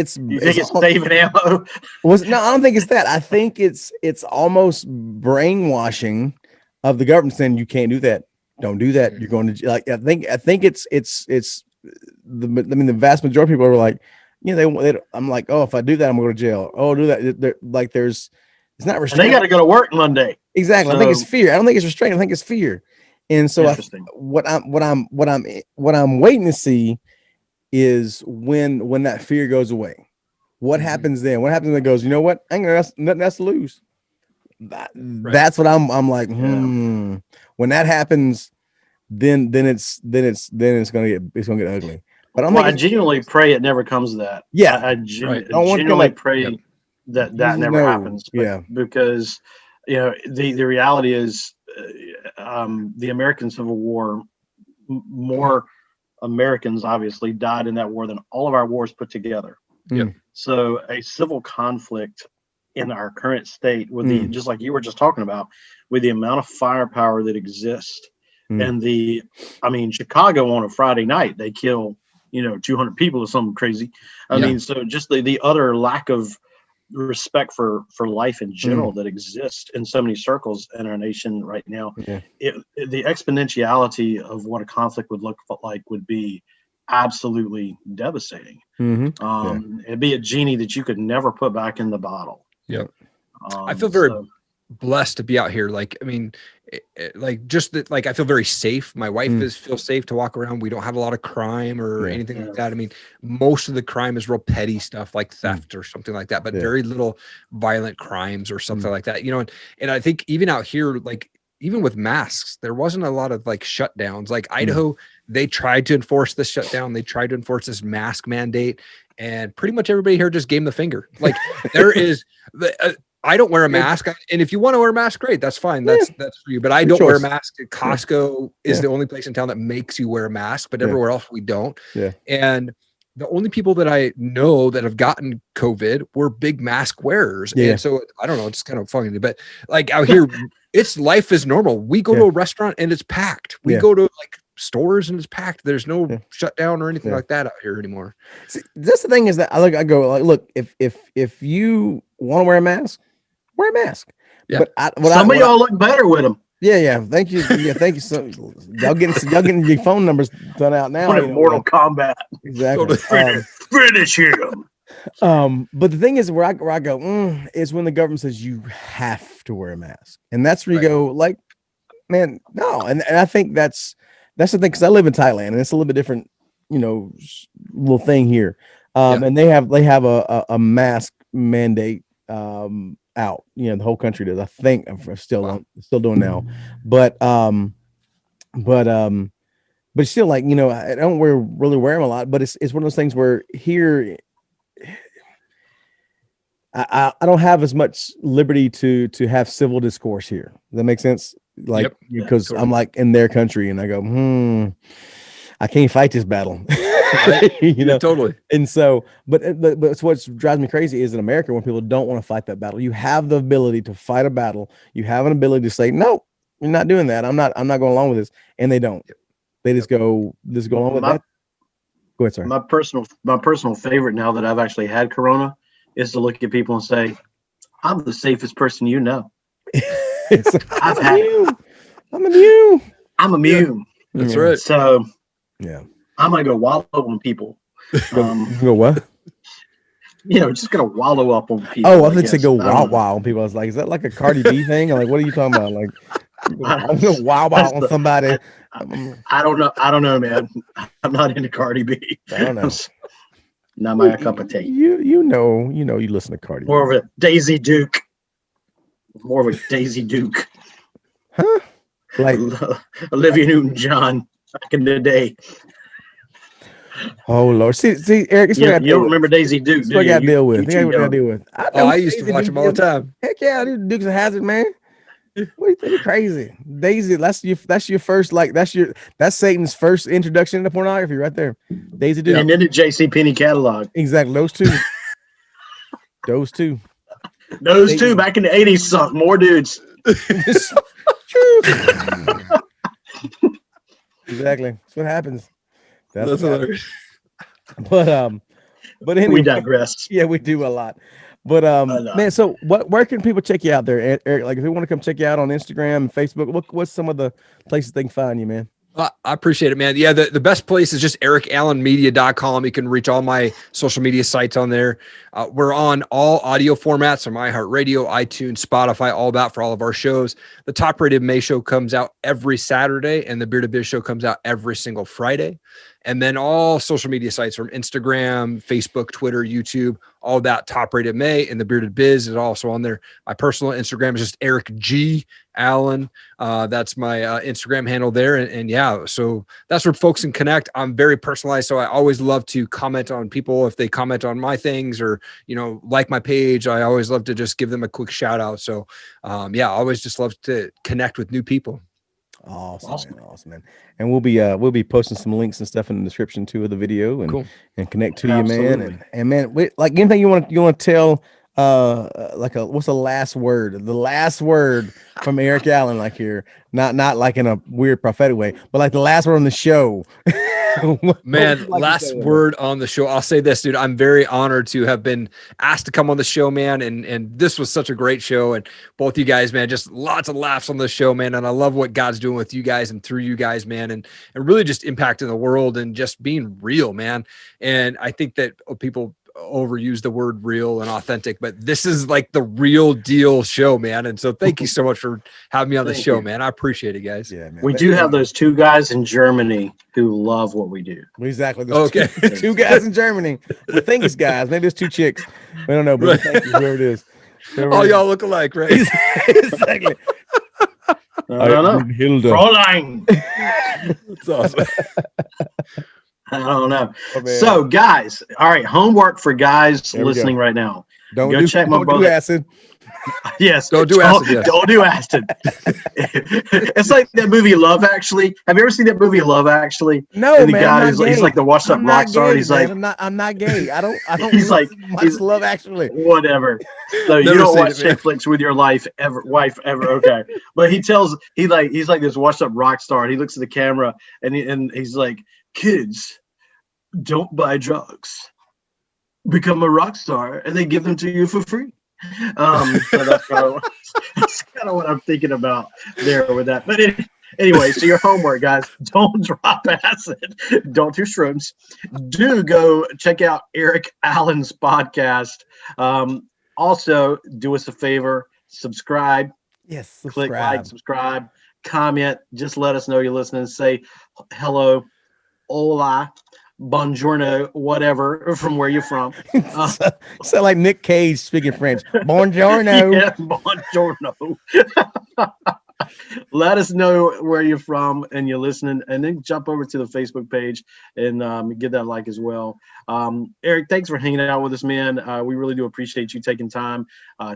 saving ammo? No, I don't think it's that. I think it's almost brainwashing of the government saying you can't do that. Don't do that. You're going to like. I think it's the vast majority of people are like, they I'm like, oh, if I do that, I'm going to jail. Oh, do that. Like it's not restraint. And they got to go to work Monday. Exactly. So, I think it's fear. I don't think it's restraint. I think it's fear. And so what I'm waiting to see is when that fear goes away. What happens then? What happens when it goes? You know what? I ain't got nothing else to lose. That's what I'm like. When that happens, then it's gonna get ugly. But I genuinely pray it never comes to that. Yeah, I genuinely pray that never happens. Because the reality is the American Civil War, more Americans obviously died in that war than all of our wars put together. So a civil conflict in our current state with the, just like you were just talking about, with the amount of firepower that exists and Chicago on a Friday night, they kill, 200 people or something crazy. I mean, so just the utter lack of respect for life in general that exists in so many circles in our nation right now. The exponentiality of what a conflict would look like would be absolutely devastating. It'd be a genie that you could never put back in the bottle. I feel very blessed to be out here. Like, I mean, I feel very safe. My wife feels safe to walk around. We don't have a lot of crime or anything like that. I mean, most of the crime is real petty stuff like theft or something like that, but very little violent crimes or something like that, and I think even out here, like even with masks, there wasn't a lot of like shutdowns. Like Idaho, they tried to enforce this shutdown. They tried to enforce this mask mandate, and pretty much everybody here just gave them the finger. Like there is I don't wear a mask, and if you want to wear a mask, great, that's fine. That's for you. But I don't wear a mask. Costco is the only place in town that makes you wear a mask, but everywhere else we don't. And the only people that I know that have gotten COVID were big mask wearers. And so I don't know, it's kind of funny, but like out here, life is normal. We go to a restaurant and it's packed. We go to like stores and it's packed. There's no shutdown or anything like that out here anymore. See, that's the thing is that I go like, look, if you want to wear a mask, wear a mask. Yeah. But some of y'all look better with them. Yeah. Thank you. Yeah, thank you. So y'all getting your phone numbers done out now. What Mortal Kombat. Exactly. Finish him. But the thing is, where I go is when the government says you have to wear a mask, and that's where you go like, man, no. And I think that's the thing, because I live in Thailand and it's a little bit different, little thing here. And they have a mask mandate out, the whole country does. I think I'm still doing now, but still, like, I don't really wear them a lot, but it's one of those things where here I don't have as much liberty to have civil discourse here. Does that make sense? Like, because totally. I'm like in their country and I go, I can't fight this battle. Totally. And so, but what drives me crazy is in America, when people don't want to fight that battle, you have the ability to fight a battle. You have an ability to say, no, you're not doing that. I'm not going along with this. And they don't. They just go along with that. Go ahead, sorry. My personal favorite now that I've actually had Corona is to look at people and say, I'm the safest person you know. I'm immune. I'm immune. That's right. So yeah, I'm gonna go wallow on people. Go what? Just gonna wallow up on people. Oh, I think they go wow on people. I was like, is that like a Cardi B thing? I'm like, what are you talking about? Like, I'm gonna wow on somebody. I don't know, man. I'm not into Cardi B. I don't know. Not my cup of tea. You listen to Cardi B. More of a Daisy Duke. Huh? Like Olivia Newton-John back in the day. Oh Lord, see, Eric, you don't remember Daisy Duke? That's what I got to deal with. I used to watch him all the time. Heck yeah, Duke's a hazard, man. What are you thinking? Crazy Daisy. That's your first, like, that's Satan's first introduction to pornography right there. Daisy Duke. And then the JCPenney catalog. Exactly, those two. Those two back in the 80s sunk more dudes. Exactly. That's what happens. That's hilarious. But anyway, we digress. Yeah, we do a lot. But man, so where can people check you out there, Eric? Like, if they want to come check you out on Instagram and Facebook, what's some of the places they can find you, man? I appreciate it, man. Yeah, the best place is just erikallenmedia.com. You can reach all my social media sites on there. We're on all audio formats, so iHeartRadio, iTunes, Spotify, all that for all of our shows. The Top Rated MMA show comes out every Saturday, and the Bearded Biz show comes out every single Friday. And then all social media sites from Instagram, Facebook, Twitter, YouTube, all that Top Rated MMA, and the Bearded Biz is also on there. My personal Instagram is just Erik G. Allen. That's my Instagram handle there. And yeah, so that's where folks can connect. I'm very personalized, so I always love to comment on people if they comment on my things or, like my page. I always love to just give them a quick shout out. So I always just love to connect with new people. Awesome, man. And we'll be posting some links and stuff in the description too of the video and connect to you, man. And man, like, anything you want to tell, what's the last word? The last word from Erik Allen, like here, not like in a weird prophetic way, but like the last word on the show. Man, last word on the show. I'll say this, dude. I'm very honored to have been asked to come on the show, man. And this was such a great show. And both you guys, man, just lots of laughs on the show, man. And I love what God's doing with you guys and through you guys, man. And really just impacting the world and just being real, man. And I think that people overuse the word real and authentic, but this is like the real deal show, man. And so thank you so much for having me on the show, man. I appreciate it, guys. Yeah, man. We do have those two guys in Germany who love what we do. Exactly. Okay. Two guys in Germany. I think it's guys. Maybe it's two chicks. We don't know, but thank you, whoever it is. All y'all look alike, right? Exactly. I don't know. Fräulein. That's awesome. I don't know. So, guys, all right, homework for guys listening right now. Don't check my brother. Do acid. Yes. Don't do acid. Yes. Don't do acid. It's like that movie Love Actually. Have you ever seen that movie Love Actually? No, and the man. guy he's like the washed up rock star. He's like, I'm not gay. I don't. He's like, he's Love Actually. Whatever. So you don't watch chick flicks with your wife ever. Okay. But he's like this washed up rock star, and he looks at the camera and he's like, kids, don't buy drugs. Become a rock star, and they give them to you for free. So that's kind of what I'm thinking about there with that. But anyway, so your homework, guys, don't drop acid. Don't do shrooms. Do go check out Erik Allen's podcast. Also, do us a favor, subscribe. Yes, subscribe. Click like, subscribe, comment. Just let us know you're listening. Say hello, hola, buongiorno, whatever, from where you're from. So like Nick Cage speaking French. Buongiorno. Yeah, buongiorno. Let us know where you're from and you're listening, and then jump over to the Facebook page and give that a like as well. Erik, thanks for hanging out with us, man. We really do appreciate you taking time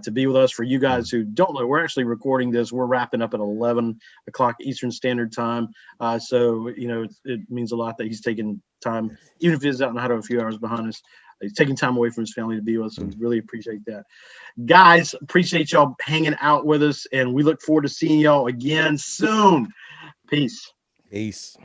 to be with us. For you guys who don't know, we're actually recording this. We're wrapping up at 11 o'clock Eastern Standard Time. So, it means a lot that he's taking time, even if he's out in Idaho a few hours behind us. He's taking time away from his family to be with us, so we really appreciate that. Guys, appreciate y'all hanging out with us, and we look forward to seeing y'all again soon. Peace. Peace.